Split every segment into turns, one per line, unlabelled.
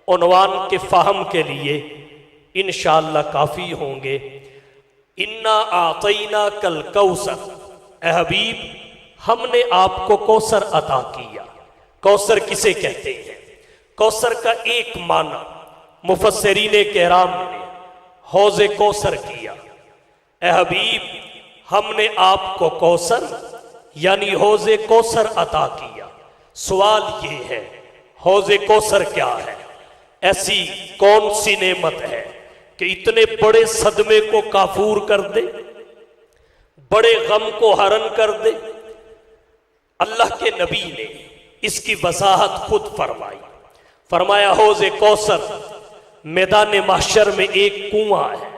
عنوان کے فہم کے لیے انشاءاللہ کافی ہوں گے۔ انا اعطینا کل کوثر، اے حبیب ہم نے آپ کو کوثر عطا کیا۔ کوثر کسے کہتے ہیں؟ کوثر کا ایک معنی مفسرین کرام نے حوض کوثر کیا۔ اے حبیب ہم نے آپ کو کوثر یعنی حوض کوثر عطا کیا۔ سوال یہ ہے حوض کوثر کیا ہے؟ ایسی کون سی نعمت ہے کہ اتنے بڑے صدمے کو کافور کر دے، بڑے غم کو ہرن کر دے؟ اللہ کے نبی نے اس کی وضاحت خود فرمائی۔ فرمایا حوض کوثر میدان محشر میں ایک کنواں ہے۔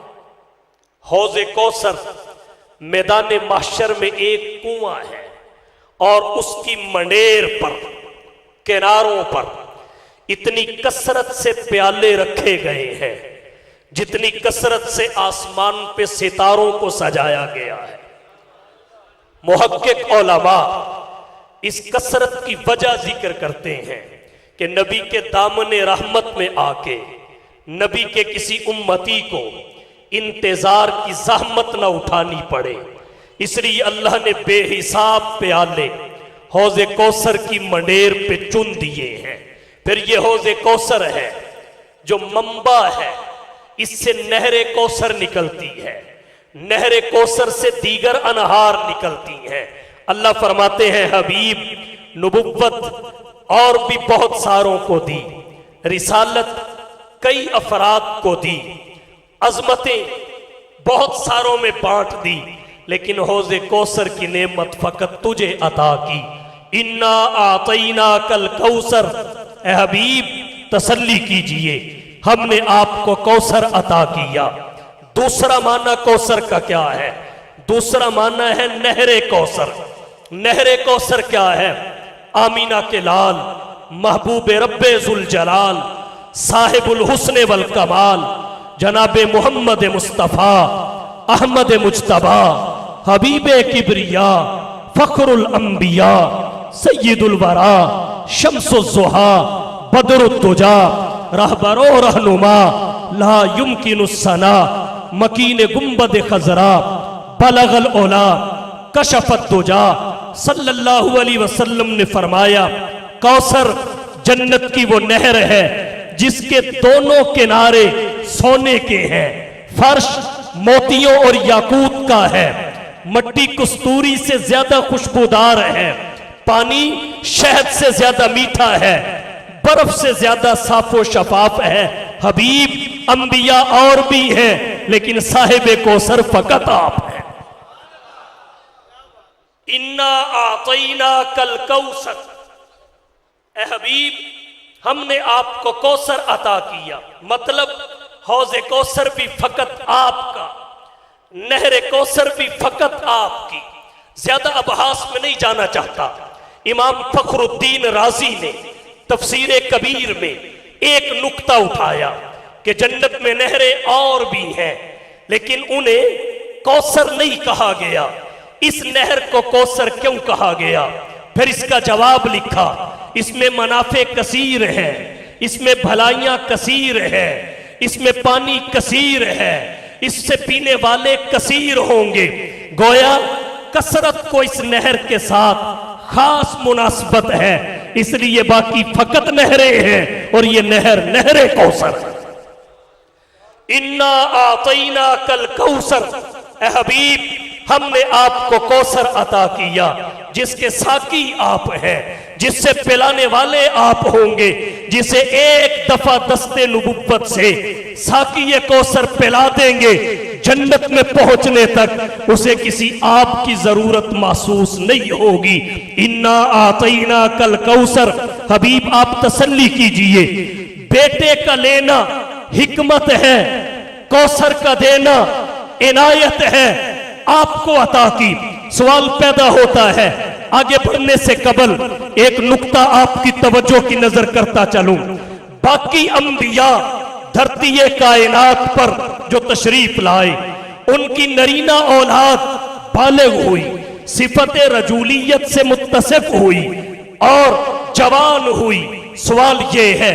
حوض کوثر میدان محشر میں ایک کنواں ہے اور اس کی منڈیر پر، کناروں پر اتنی کثرت سے پیالے رکھے گئے ہیں جتنی کثرت سے آسمان پہ ستاروں کو سجایا گیا ہے۔ محقق علماء اس کثرت کی وجہ ذکر کرتے ہیں کہ نبی کے دامن رحمت میں آ کے نبی کے کسی امتی کو انتظار کی زحمت نہ اٹھانی پڑے، اس لیے اللہ نے بے حساب پیالے حوض کوثر کی منڈیر پہ چن دیے ہیں۔ پھر یہ حوض کوثر ہے جو منبع ہے، اس سے نہر کوثر نکلتی ہے، نہر کوثر سے دیگر انہار نکلتی ہیں۔ اللہ فرماتے ہیں حبیب نبوت اور بھی بہت ساروں کو دی، رسالت کئی افراد کو دی، عظمتیں بہت ساروں میں بانٹ دی، لیکن حوض کوثر کی نعمت فقط تجھے عطا کی۔ انا اعطیناک الکوثر، اے حبیب تسلی کیجئے ہم نے آپ کو کوثر عطا کیا۔ دوسرا معنی کوثر کا کیا ہے؟ دوسرا معنی ہے نہر کوثر۔ نہر کوثر کیا ہے؟ آمینہ کے لال، محبوب رب ذوالجلال، صاحب الحسن والکمال، جناب محمد مصطفیٰ احمد مجتبیٰ، حبیب کبریاء، فخر الانبیاء، سید الورا، شمس الضحیٰ، بدر الدجا، رہبر و رہنما، لا یمکن الثنا، مکین گنبد خضرا، بلغ العلا، کشف الدجا۔ صلی اللہ علیہ وسلم نے فرمایا کوثر جنت کی وہ نہر ہے جس کے دونوں کنارے سونے کے ہیں، فرش موتیوں اور یاقوت کا ہے، مٹی کستوری سے زیادہ خوشبودار ہے، پانی شہد سے زیادہ میٹھا ہے، برف سے زیادہ صاف و شفاف ہے۔ حبیب انبیاء اور بھی ہیں لیکن صاحب کوثر فقط آپ ہیں۔ انا اعطیناک الکوثر، اے حبیب ہم نے آپ کو کوثر عطا کیا، مطلب حوض کوثر بھی فقط آپ کا، نہر کوثر بھی فقط آپ کی۔ زیادہ ابحاث میں نہیں جانا چاہتا۔ امام فخر الدین رازی نے تفسیر کبیر میں ایک نکتہ اٹھایا کہ جنت میں نہریں اور بھی ہیں لیکن انہیں کوثر نہیں کہا گیا، اس نہر کو کوثر کیوں کہا گیا؟ پھر اس کا جواب لکھا، اس میں منافع کثیر ہیں، اس میں بھلائیاں کثیر ہیں، اس میں پانی کثیر ہے، اس سے پینے والے کثیر ہوں گے۔ گویا کثرت کو اس نہر کے ساتھ خاص مناسبت ہے، اس لیے باقی فقط نہریں ہیں اور یہ نہر نہر کوثر۔ انا اعطیناک الکوثر، اے حبیب ہم نے آپ کو کوثر عطا کیا جس کے ساقی آپ ہیں، جس سے پلانے والے آپ ہوں گے، جسے ایک دفعہ دست نبوت سے ساقی کوثر پلا دیں گے، جنت میں پہنچنے تک اسے کسی آپ کی ضرورت محسوس نہیں ہوگی۔ انا اعطیناک الکوثر، حبیب آپ تسلی کیجئے، بیٹے کا لینا حکمت ہے، کوثر کا دینا عنایت ہے، آپ کو عطا کی۔ سوال پیدا ہوتا ہے، آگے بڑھنے سے قبل ایک نکتہ آپ کی توجہ کی نظر کرتا چلوں۔ باقی انبیاء دھرتی کائنات پر جو تشریف لائے، ان کی نرینہ اولاد بالغ ہوئی، صفت رجولیت سے متصف ہوئی اور جوان ہوئی۔ سوال یہ ہے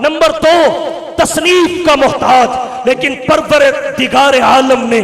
نمبر 2 تصنیف کا محتاج، لیکن پروردگار عالم نے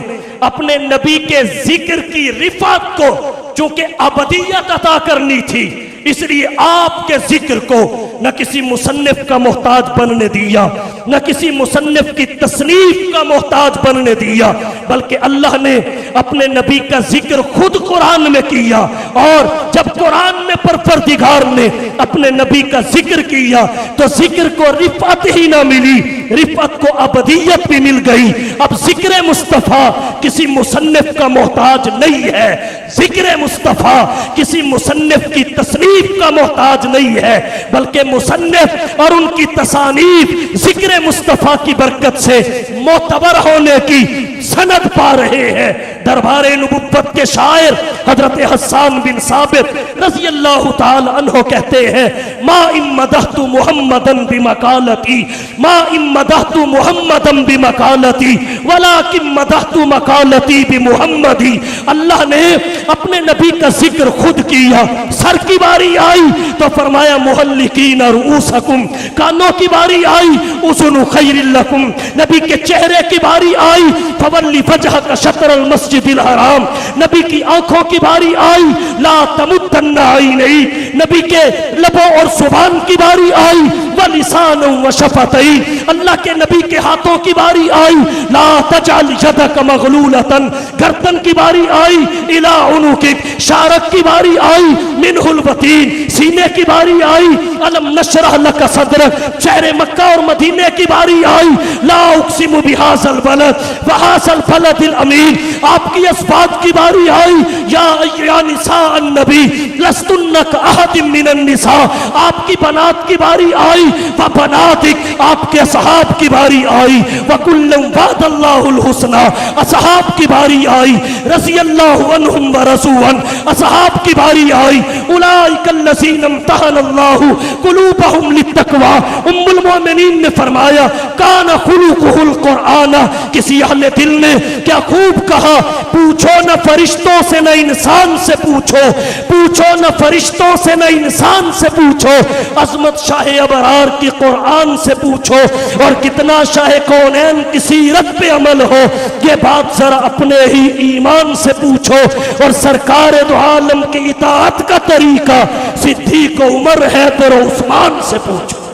اپنے نبی کے ذکر کی رفعت کو چونکہ ابدیت عطا کرنی تھی، اس لیے آپ کے ذکر کو نہ کسی مصنف کا محتاج بننے دیا، نہ کسی مصنف کی تصنیف کا محتاج بننے دیا، بلکہ اللہ نے اپنے نبی کا ذکر خود قرآن میں کیا، اور جب قرآن میں پروردگار نے اپنے نبی کا ذکر کیا تو ذکر کو رفعت ہی نہ ملی، رفعت کو ابدیت بھی مل گئی۔ اب ذکر مصطفیٰ کسی مصنف کا محتاج نہیں ہے، ذکر مصطفیٰ کسی مصنف کی تصنیف کا محتاج نہیں ہے، بلکہ مصنف اور ان کی تصانیف ذکر مصطفیٰ کی برکت سے معتبر ہونے کی سند پا رہے ہیں۔ دربار نبوت کے شاعر حضرت حسان بن ثابت رضی اللہ تعالی عنہ کہتے ہیں، ما ان مدحت محمدا بمقالتی، ما ان مدحت محمدا بمقالتی ولکن مدحت مقالتی بمحمدی۔ اللہ نے اپنے نبی کا ذکر خود کیا، سر کی باری آئی تو فرمایا محلقین رؤوسکم، کانوں کی باری آئی اذن خیر لکم، نبی کے چہرے کی باری آئی فولی وجہک شطر المسجد الحرام، نبی کی آنکھوں کی باری آئی لا تمدن عینیک، نبی کے لبوں اور زبان کی باری آئی ولسان وشفتین، اللہ کے نبی کے ہاتھوں کی باری آئی لا تجعل یدک مغلولۃ، گردن کی باری آئی الی عنقک، شارک کی باری آئی منہ الوتین، سینے کی باری آئی الم نشرح لک صدرک، شہر مکہ اور مدینے کی باری آئی لا اقسم بہذا البلد وہذا البلد الامین، آپ کی اسباب کی باری آئی یا نساء النبی لستن کاحد من النساء، آپ کی بنات کی باری آئی وبناتک، آپ کے اصحاب کی باری آئی وکلا وعد اللہ الحسنى، اصحاب کی باری آئی رضی اللہ عنہم ورضوا عنہ، اصحاب کی باری آئی اولئک الذین امتحن اللہ قلوبہم للتقوی۔ ام المؤمنین نے فرمایا کان خلقہ القرآن، کسی اہل دل نے کیا خوب کہا، پوچھو نہ فرشتوں سے نہ انسان سے پوچھو، پوچھو نہ فرشتوں سے نہ انسان سے پوچھو، عظمت شاہ ابرار کی قرآن سے پوچھو، اور کتنا شاہ کونین کی سیرت پہ عمل ہو، یہ بات ذرا اپنے ہی ایمان سے پوچھو، اور سرکار دو عالم کی اطاعت کا طریقہ صدیق عمر حیدر و عثمان سے پوچھو۔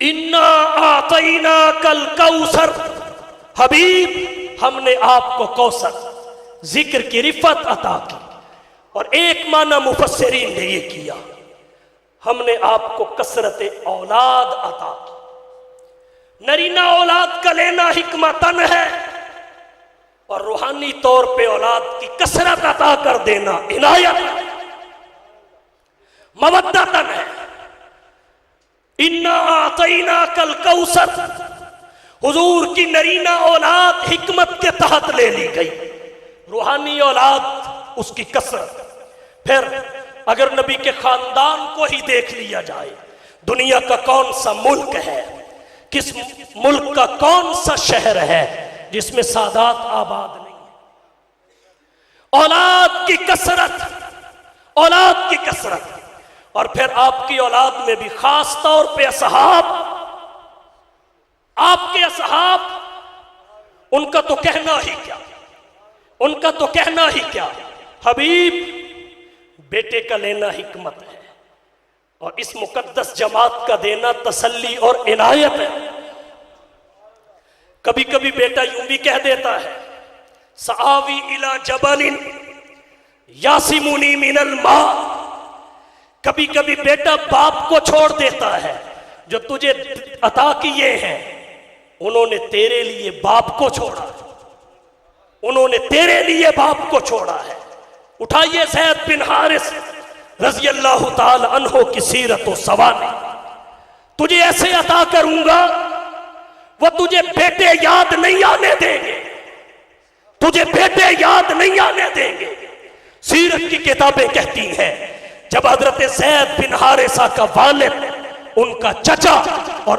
اِنَّا أَعْطَيْنَاكَ الْكَوْثَرَ، حبیب ہم نے آپ کو کوثر ذکر کی رفعت عطا کی، اور ایک معنی مفسرین نے یہ کیا، ہم نے آپ کو کثرت اولاد عطا کی۔ نرینہ اولاد کا لینا حکمتن ہے، اور روحانی طور پہ اولاد کی کثرت عطا کر دینا عنایت مودتن ہے۔ اِنَّا أَعْطَيْنَاكَ الْكَوْثَرَ، حضور کی نرینہ اولاد حکمت کے تحت لے لی گئی، روحانی اولاد اس کی کثرت۔ پھر اگر نبی کے خاندان کو ہی دیکھ لیا جائے، دنیا کا کون سا ملک ہے، کس ملک کا کون سا شہر ہے جس میں سادات آباد نہیں ہے؟ اولاد کی کثرت، اولاد کی کثرت، اور پھر آپ کی اولاد میں بھی خاص طور پہ اصحاب، آپ کے اصحاب، ان کا تو کہنا ہی کیا، ان کا تو کہنا ہی کیا۔ حبیب بیٹے کا لینا حکمت ہے، اور اس مقدس جماعت کا دینا تسلی اور عنایت ہے۔ کبھی کبھی بیٹا یوں بھی کہہ دیتا ہے سآوی الی جبل یاسمنی من الماء، کبھی کبھی بیٹا باپ کو چھوڑ دیتا ہے، جو تجھے عطا کیے ہیں انہوں نے تیرے لیے باپ کو چھوڑا ہے، انہوں نے تیرے لیے باپ کو چھوڑا ہے۔ اٹھائیے زید بن حارث رضی اللہ تعالی عنہ کی سیرت و سوانح، تجھے ایسے عطا کروں گا وہ تجھے بیٹے یاد نہیں آنے دیں گے، تجھے بیٹے یاد نہیں آنے دیں گے۔ سیرت کی کتابیں کہتی ہیں جب حضرت زید بن حارثہ کا والد، ان کا چچا اور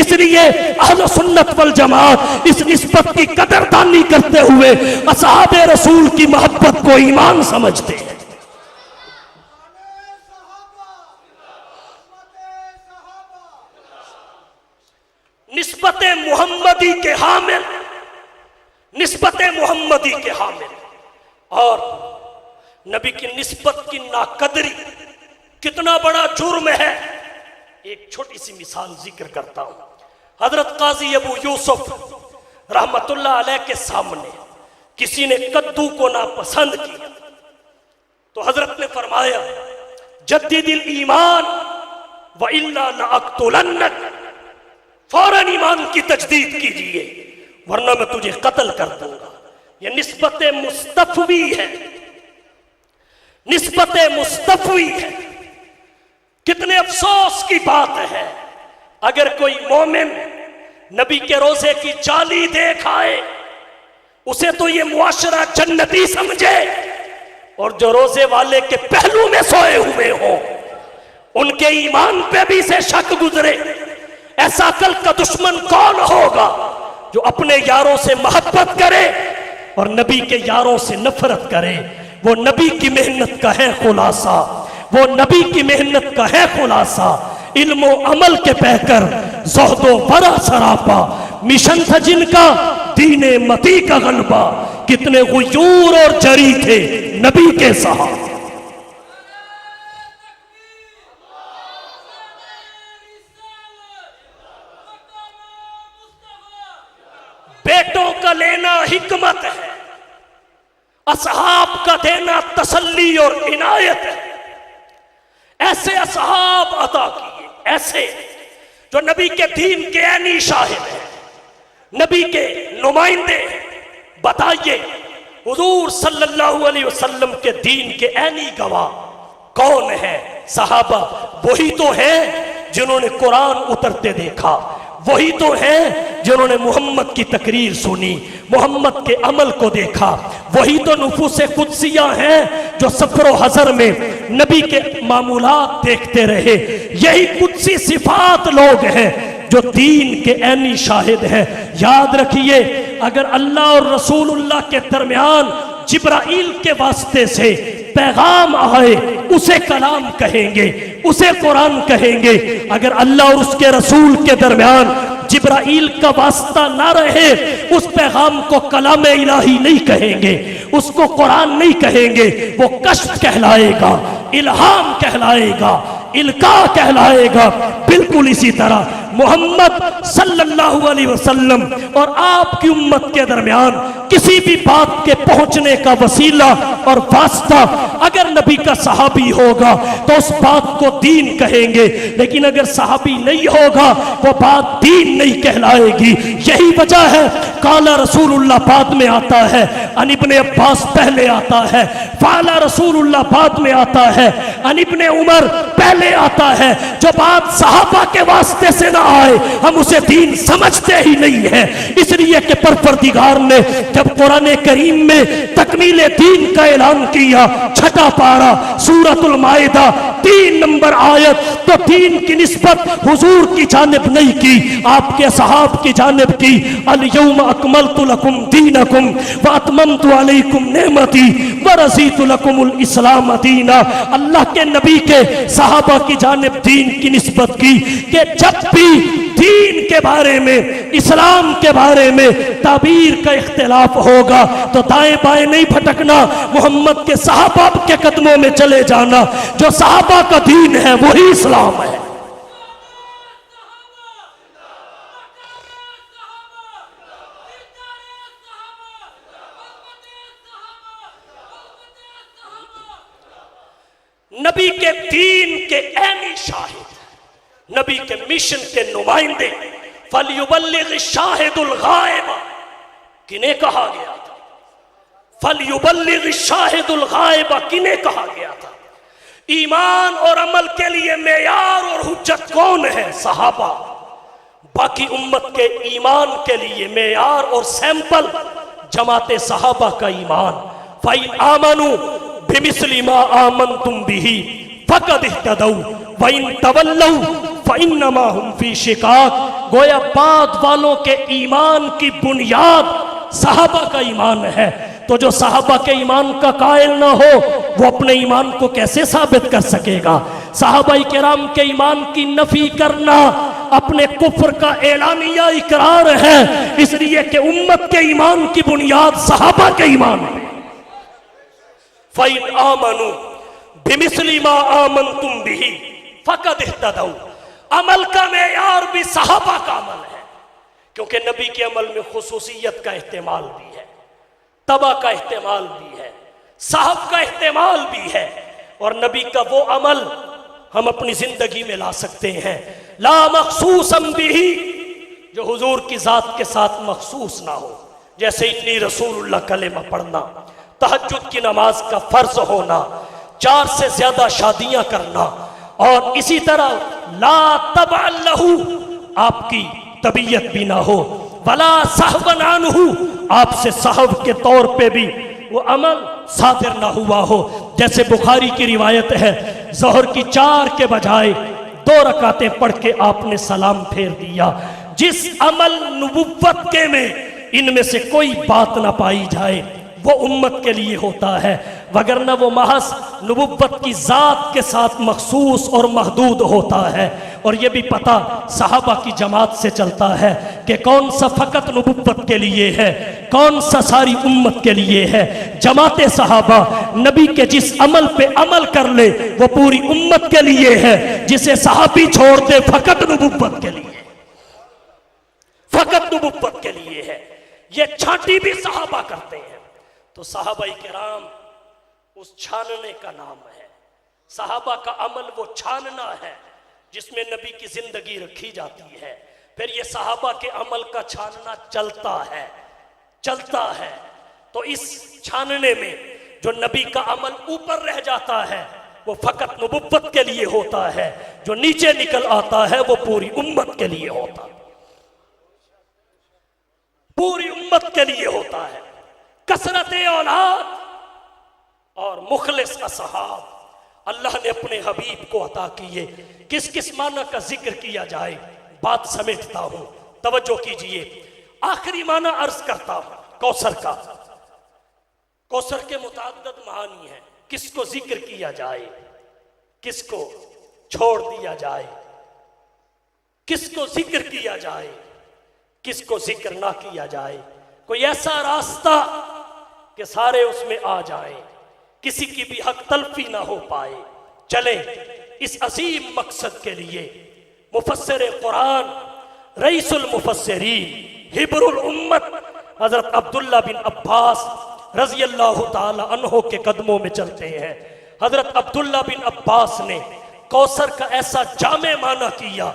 اس لیے اہل سنت والجماعت اس نسبت کی قدردانی کرتے ہوئے اصحاب رسول کی محبت کو ایمان سمجھتے ہیں. نسبت محمدی کے حامل، نسبت محمدی کے حامل اور نبی کی نسبت کی ناقدری کتنا بڑا جرم ہے. ایک چھوٹی سی مثال ذکر کرتا ہوں. حضرت قاضی ابو یوسف رحمت اللہ علیہ کے سامنے کسی نے کدو کو ناپسند کیا تو حضرت نے فرمایا جدد الایمان وَإِلَّا لَأَقْتُلَنَّكَ، فوراً ایمان کی تجدید کیجئے ورنہ میں تجھے قتل کر دوں گا. یہ نسبت مستفوی ہے، نسبت مستفوی ہے. کتنے افسوس کی بات ہے اگر کوئی مومن نبی کے روزے کی جالی دیکھ آئے اسے تو یہ معاشرہ جنتی سمجھے، اور جو روزے والے کے پہلو میں سوئے ہوئے ہوں ان کے ایمان پہ بھی سے شک گزرے. ایسا کل کا دشمن کون ہوگا جو اپنے یاروں سے محبت کرے اور نبی کے یاروں سے نفرت کرے؟ وہ نبی کی محنت کا ہے خلاصہ، وہ نبی کی محنت کا ہے خلاصہ. علم و عمل کے پیکر، زہد و ورع سراپا، مشن تھا جن کا دین متی کا غلبہ. کتنے غیور اور جری تھے نبی کے صحابہ. بیٹوں کا لینا حکمت ہے، اصحاب کا دینا تسلی اور عنایت ہے. ایسے اصحاب عطا کیے، ایسے جو نبی کے دین کے عینی شاہد ہیں، نبی کے نمائندے ہیں. بتائیے حضور صلی اللہ علیہ وسلم کے دین کے عینی گواہ کون ہے؟ صحابہ. وہی تو ہیں جنہوں نے قرآن اترتے دیکھا، وہی تو ہیں جنہوں نے محمد کی تقریر سنی، محمد کے عمل کو دیکھا. وہی تو نفوس قدسیہ ہیں جو سفر و حضر میں نبی کے معمولات دیکھتے رہے. یہی قدسی صفات لوگ ہیں جو دین کے عینی شاہد ہیں. یاد رکھیے اگر اللہ اور رسول اللہ کے درمیان جبرائیل کے واسطے سے پیغام آئے اسے کلام کہیں گے، اسے قرآن کہیں گے. اگر اللہ اور اس کے رسول کے درمیان جبرائیل کا واسطہ نہ رہے اس پیغام کو کلام الہی نہیں کہیں گے، اس کو قرآن نہیں کہیں گے. وہ کشف کہلائے گا، الہام کہلائے گا، القاء کہلائے گا. بالکل اسی طرح محمد صلی اللہ علیہ وسلم اور آپ کی امت کے درمیان کسی بھی بات کے پہنچنے کا وسیلہ اور واسطہ اگر نبی کا صحابی ہوگا تو اس بات کو دین کہیں گے، لیکن اگر صحابی نہیں ہوگا وہ بات دین نہیں کہلائے گی. یہی وجہ ہے قال رسول اللہ بعد میں آتا ہے، عن ابن عباس پہلے آتا ہے، فعل رسول اللہ بعد میں آتا ہے، عن ابن عمر پہلے آتا ہے. جو بات صحابہ کے واسطے سے نہ آئے ہم اسے دین سمجھتے ہی نہیں ہے. اس لیے کہ پروردگار نے جب قرآن کریم میں تکمیل دین کا اعلان کیا، چھٹا پارہ سورۃ المائدہ 3 نمبر آیت، تو دین کی نسبت حضور کی جانب نہیں کی، آپ کے صحاب کی جانب کی. الیوم اکملت لکم دینکم واتممت علیکم نعمتی ورضیت لکم الاسلام دینا. اللہ کے نبی کے صحابہ کی جانب دین کی نسبت کی کہ جب بھی دین کے بارے میں، اسلام کے بارے میں تعبیر کا اختلاف ہوگا تو دائیں بائیں نہیں بھٹکنا، محمد کے صحابہ کے قدموں میں چلے جانا. جو صحابہ کا دین ہے وہی اسلام ہے. نبی کے دین کے عینی شاہد، نبی کے مشن کے نمائندے، فَلْيُبَلِّغِ الشَّاهِدُ الْغَائِبَ کنہیں کہا گیا تھا؟ فَلْيُبَلِّغِ الشَّاهِدُ الْغَائِبَ کنہیں کہا گیا تھا؟ ایمان اور عمل کے لیے معیار اور حجت کون ہے؟ صحابہ. باقی امت کے ایمان کے لیے معیار اور سیمپل جماعت صحابہ کا ایمان. فَإِنْ آمَنُوا بِمِثْلِ مَا آمَنْتُمْ بِهِ فَقَدْ اهْتَدَوْا وَإِنْ تَوَلَّوْا فإنما هم فی شقاق، گویا بعد والوں کے ایمان کی بنیاد صحابہ کا ایمان ہے، تو جو صحابہ کے ایمان کا قائل نہ ہو وہ اپنے ایمان کو کیسے ثابت کر سکے گا؟ صحابہ کرام کے ایمان کی نفی کرنا اپنے کفر کا اعلانیہ اقرار ہے، اس لیے کہ امت کے ایمان کی بنیاد صحابہ کے ایمان ہے۔ فَإِنْ آمَنُوا بِمِثْلِ مَا آمَنْتُمْ بِهِ فَقَدْ اهْتَدَوْا، عمل کا معیار بھی صحابہ کا عمل ہے، کیونکہ نبی کے عمل میں خصوصیت کا احتمال بھی ہے، تبع کا احتمال بھی ہے، صاحب کا احتمال بھی ہے، اور نبی کا وہ عمل ہم اپنی زندگی میں لا سکتے ہیں لا مخصوصا بھی، جو حضور کی ذات کے ساتھ مخصوص نہ ہو، جیسے انی رسول اللہ کلمہ پڑھنا، تہجد کی نماز کا فرض ہونا، 4 سے زیادہ شادیاں کرنا، اور اسی طرح لا تبع لہو، آپ کی طبیعت بھی نہ ہو، ولا صحبن عنہ، آپ سے صحب کے طور پہ بھی وہ عمل صادر نہ ہوا ہو، جیسے بخاری کی روایت ہے ظہر کی 4 کے بجائے 2 رکعتیں پڑھ کے آپ نے سلام پھیر دیا۔ جس عمل نبوت کے میں ان میں سے کوئی بات نہ پائی جائے وہ امت کے لیے ہوتا ہے، وگرنہ وہ محض نبوت کی ذات کے ساتھ مخصوص اور محدود ہوتا ہے۔ اور یہ بھی پتہ صحابہ کی جماعت سے چلتا ہے کہ کون سا فقط نبوت کے لیے ہے، کون سا ساری امت کے لیے ہے۔ جماعت صحابہ نبی کے جس عمل پہ عمل کر لے وہ پوری امت کے لیے ہے، جسے صحابی چھوڑ دے فقط نبوت کے لیے، فقط نبوت کے لیے ہے۔ یہ چھانٹی بھی صحابہ کرتے ہیں، تو صحابہ کرام اس چھاننے کا نام ہے۔ صحابہ کا عمل وہ چھاننا ہے جس میں نبی کی زندگی رکھی جاتی ہے، پھر یہ صحابہ کے عمل کا چھاننا چلتا ہے، تو اس چھاننے میں جو نبی کا عمل اوپر رہ جاتا ہے وہ فقط نبوت کے لیے ہوتا ہے، جو نیچے نکل آتا ہے وہ پوری امت کے لیے ہوتا ہے، پوری امت کے لیے ہوتا ہے۔ کثرت اولاد اور مخلص اصحاب اللہ نے اپنے حبیب کو عطا کیے۔ کس کس معنی کا ذکر کیا جائے، بات سمیٹتا ہوں، توجہ کیجئے۔ آخری معنی عرض کرتا ہوں کوثر کا۔ کوثر کے متعدد معانی ہیں، کس کو ذکر کیا جائے، کس کو چھوڑ دیا جائے، کس کو ذکر کیا جائے، کس کو ذکر نہ کیا جائے۔ کوئی ایسا راستہ کہ سارے اس میں آ جائیں، کسی کی بھی حق تلفی نہ ہو پائے۔ چلیں اس عظیم مقصد کے لیے مفسر قرآن، رئیس المفسرین، حبر الامت حضرت عبداللہ بن عباس رضی اللہ تعالی عنہ کے قدموں میں چلتے ہیں۔ حضرت عبداللہ بن عباس نے کوثر کا ایسا جامع معنی کیا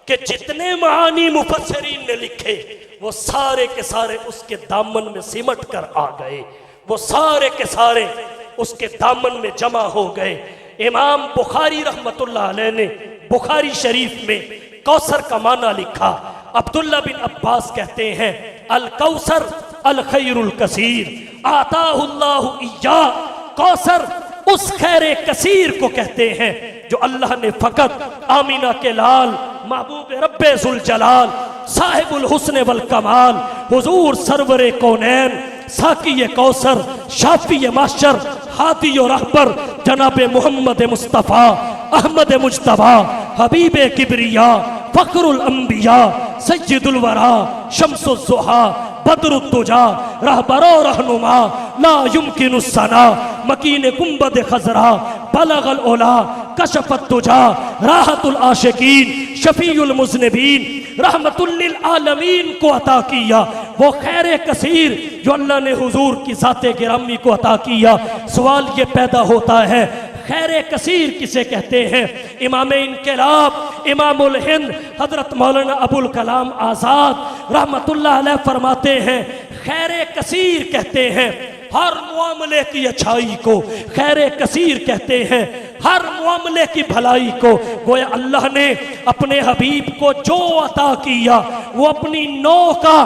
کہ جتنے معانی مفسرین نے لکھے وہ سارے کے سارے اس کے دامن میں سمٹ کر آ گئے، وہ سارے کے سارے اس کے دامن میں جمع ہو گئے۔ امام بخاری رحمت اللہ علیہ نے بخاری شریف میں کوثر کا معنی لکھا۔ عبداللہ بن عباس کہتے ہیں الکوثر الخیر الکثیر آتاہ اللہ ایاہ، کوثر اس خیر کثیر کو کہتے ہیں جو اللہ نے فقط آمینہ کے لال محبوب رب ذوالجلال صاحب الحسن والکمال حضور سرور کونین ساقی کوثر شافی محشر ہادی و رہبر جناب محمد مصطفیٰ احمد مجتبیٰ حبیب کبریاء فخر الانبیاء سید الورا شمس الضحیٰ بدر الدجا رہبر و رہنما لا یمکن الثنا مکین گنبد خضرا بلغ العلا کشف الدجا راحت العاشقین شفیع المذنبین رحمت للعالمین کو عطا کیا۔ وہ خیر کثیر جو اللہ نے حضور کی ذات گرامی کو عطا کیا۔ سوال یہ پیدا ہوتا ہے خیر کثیر کسے کہتے ہیں؟ امام انقلاب امام الہند حضرت مولانا ابو الکلام آزاد رحمت اللہ علیہ فرماتے ہیں خیر کثیر کہتے ہیں ہر معاملے کی اچھائی کو، خیر کثیر کہتے ہیں ہر معاملے کی بھلائی کو۔ گویا اللہ نے اپنے حبیب کو جو عطا کیا وہ اپنی نوع کا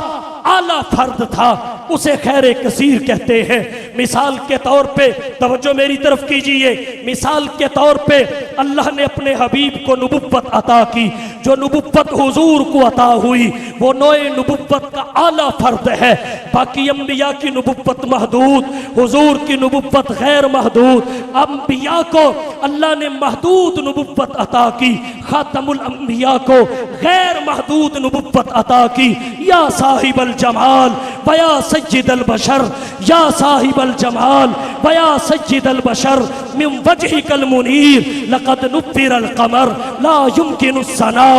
اعلیٰ فرد تھا، اسے خیر کثیر کہتے ہیں۔ مثال کے طور پہ توجہ میری طرف کیجئے، مثال کے طور پہ اللہ نے اپنے حبیب کو نبوت عطا کی۔ جو نبوت حضور کو عطا ہوئی وہ نوع نبوت کا اعلیٰ فرد ہے۔ باقی انبیاء کی نبوت محدود، حضور کی نبوت غیر محدود۔ انبیاء کو اللہ نے محدود نبوت عطا کی، خاتم الانبیاء کو غیر محدود نبوت عطا کی۔ یا صاحب الجمال ویا سید البشر، یا صاحب الجمال ویا سید البشر، من وجهك المنیر لقد نبر القمر لا يمكن الثناء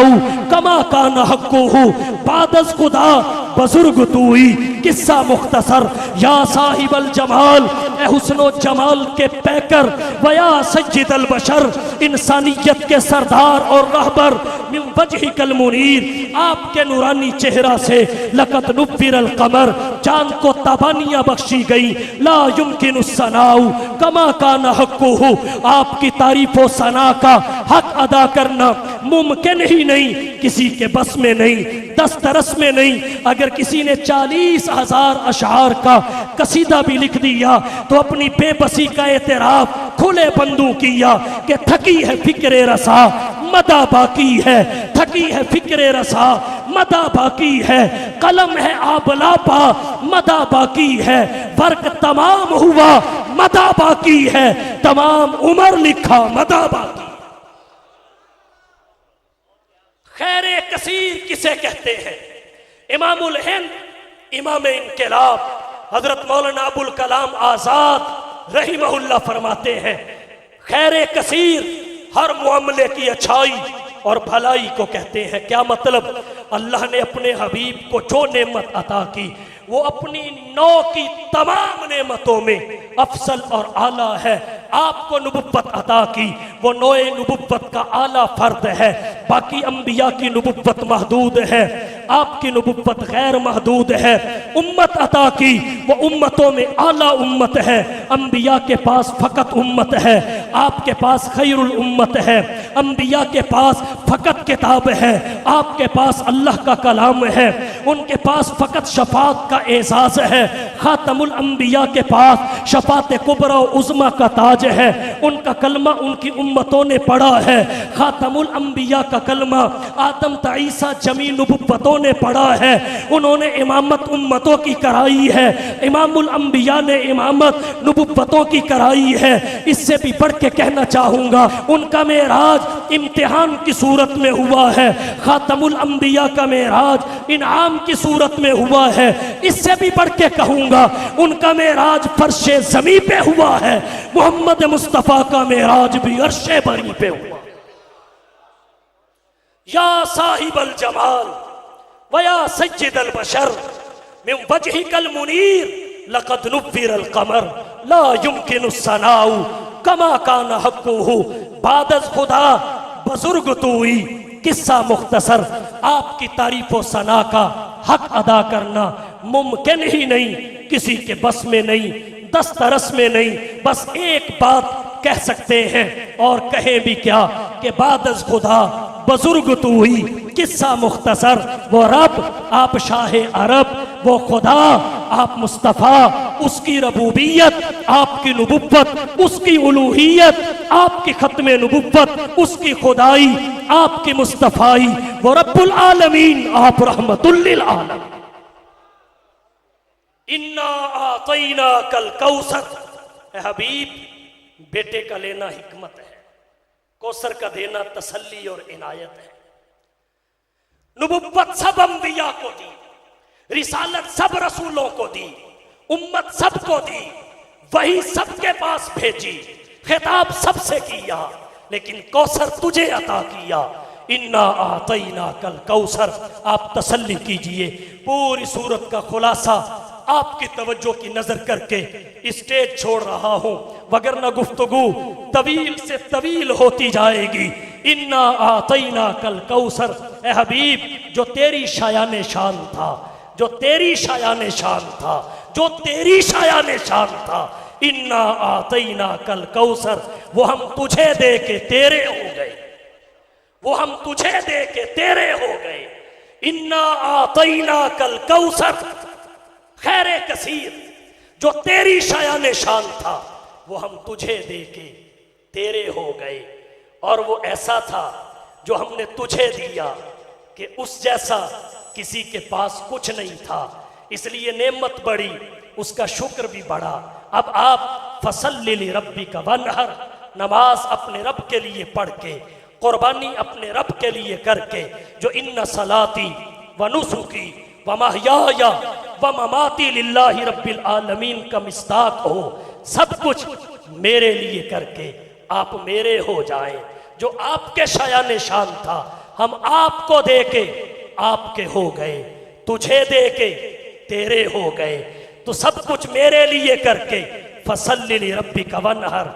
کما کان حقہ، بعد از خدا بزرگ توئی۔ قصہ مختصر، یا صاحب الجمال، اے حسن و جمال کے پیکر، ویا سید البشر، انسانیت کے سردار اور رہبر، من وجهك المنیر، آپ کے نورانی چہرہ سے لقد نبر القمر، چاند کو تابانیاں بخشی گئی، لا يمكن الثناء کما کان حقہ، آپ کی تعریف و ثنا کا حق ادا کرنا ممکن ہی نہیں، کسی کے بس میں نہیں، دسترس میں نہیں۔ اگر کسی نے 40,000 اشعار کا قصیدہ بھی لکھ دیا تو اپنی بے بسی کا اعتراف کھلے بندوں کیا کہ تھکی ہے فکر رسا مدہ باقی ہے، تھکی ہے فکر رسا مدہ باقی ہے، قلم ہے آبلاپا مدہ باقی ہے، ورق تمام ہوا مدہ باقی ہے، تمام عمر لکھا مدہ باقی۔ خیر کثیر کسے کہتے ہیں؟ امام الہند، امام انقلاب حضرت مولانا ابو الکلام آزاد رحمہ اللہ فرماتے ہیں، خیر کثیر ہر معاملے کی اچھائی اور بھلائی کو کہتے ہیں۔ کیا مطلب؟ اللہ نے اپنے حبیب کو جو نعمت عطا کی وہ اپنی نو کی تمام نعمتوں میں افضل اور اعلیٰ ہے۔ آپ کو نبوت عطا کی، وہ نوع نبوت کا اعلیٰ فرد ہے۔ باقی انبیاء کی نبوت محدود ہے، آپ کی نبوت غیر محدود ہے۔ امت عطا کی، وہ امتوں میں اعلیٰ امت ہے۔ انبیاء کے پاس فقط امت ہے، آپ کے پاس خیر الامت ہے۔ انبیاء کے پاس فقط کتاب ہے، آپ کے پاس اللہ کا کلام ہے۔ ان کے پاس فقط شفاعت کا اعزاز ہے۔ خاتم الانبیاء کے پاس شفاعت کبریٰ و عظمیٰ کا تاج ہے، ان کا کلمہ ان کی امتوں نے پڑھا ہے۔ خاتم الانبیاء کا کلمہ آدم تا عیسیٰ جمیع نبوتوں نے پڑھا ہے، انہوں نے امامت امتوں کی کرائی ہے۔ امام الانبیاء نے امامت نبوتوں کی کرائی ہے۔ اس سے بھی بڑھ کے کہنا چاہوں گا، ان کا معراج امتحان کی صورت میں ہوا ہے، خاتم الانبیاء کا معراج انعام کی صورت میں ہوا ہے۔ اس سے بھی بڑھ کے کہوں گا، ان کا معراج فرش زمین پہ ہوا ہے، محمد مصطفیٰ کا معراج بھی عرش بری پہ ہوا۔ یا صاحب الجمال ویا سید البشر، من وجهك المنیر لقد نبر القمر لا يمكن الثناء کما کان حقہ، بعد از خدا بزرگ توئی۔ قصہ مختصر، آپ کی تعریف و ثنا کا حق ادا کرنا ممکن ہی نہیں، کسی کے بس میں نہیں، دسترس میں نہیں۔ بس ایک بات کہہ سکتے ہیں، اور کہیں بھی کیا، کہ بعد از خدا بزرگ تو ہوئی۔ قصہ مختصر، وہ رب آپ شاہ عرب، وہ خدا آپ مصطفیٰ، اس کی ربوبیت آپ کی نبوت، اس کی الوہیت آپ کی ختم نبوت، اس کی خدائی آپ کی مصطفائی، وہ رب العالمین آپ رحمت للعالمین۔ انا اعطیناک الکوثر، اے حبیب بیٹے کا لینا حکمت ہے، کوثر کا دینا تسلی اور عنایت ہے۔ نبوت سب انبیاء کو دی، رسالت سب رسولوں کو دی، امت سب کو دی، وہی سب کے پاس بھیجی، خطاب سب سے کیا، لیکن کوثر تجھے عطا کیا۔ انا اعطیناک الکوثر، آپ تسلی کیجئے۔ پوری سورت کا خلاصہ آپ کی توجہ کی نظر کر کے اسٹیج چھوڑ رہا ہوں، وگرنہ گفتگو طویل سے طویل ہوتی جائے گی۔ انا اعطیناک الکوثر، اے حبیب جو تیری شایان شان تھا، جو تیری شایان شان تھا، جو تیری شایان شان تھا، انا اعطیناک الکوثر، وہ ہم تجھے دے کے تیرے ہو گئے، وہ ہم تجھے دے کے تیرے ہو گئے۔ انا اعطیناک الکوثر، خیر کثیر جو تیری شایان شان تھا وہ ہم تجھے دے کے تیرے ہو گئے، اور وہ ایسا تھا جو ہم نے تجھے دیا کہ اس جیسا کسی کے پاس کچھ نہیں تھا، اس لیے نعمت بڑی، اس کا شکر بھی بڑا۔ اب آپ فصلی لربک وانحر، نماز اپنے رب کے لیے پڑھ کے، قربانی اپنے رب کے لیے کر کے، جو ان صلاتی ونسکی ومحیای ومماتی للہ رب العالمین کا مصداق ہو، سب کچھ میرے لیے کر کے آپ میرے ہو جائیں۔ جو آپ کے شایان شان تھا ہم آپ کو دے کے آپ کے ہو گئے، تجھے دے کے تیرے ہو گئے، تو سب کچھ میرے لیے کر کے فصلی لربک وانحر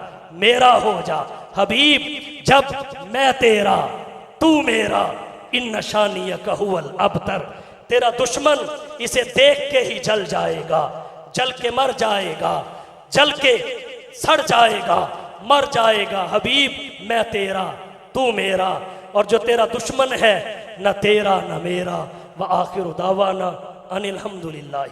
میرا ہو جا۔ حبیب جب میں تیرا تو میرا، ان شانیک هو الابتر، تیرا دشمن اسے دیکھ کے ہی جل جائے گا، جل کے مر جائے گا، جل کے سڑ جائے گا، مر جائے گا۔ حبیب میں تیرا تو میرا، اور جو تیرا دشمن ہے نہ تیرا نہ میرا۔ وآخر دعوانا ان الحمدللہ۔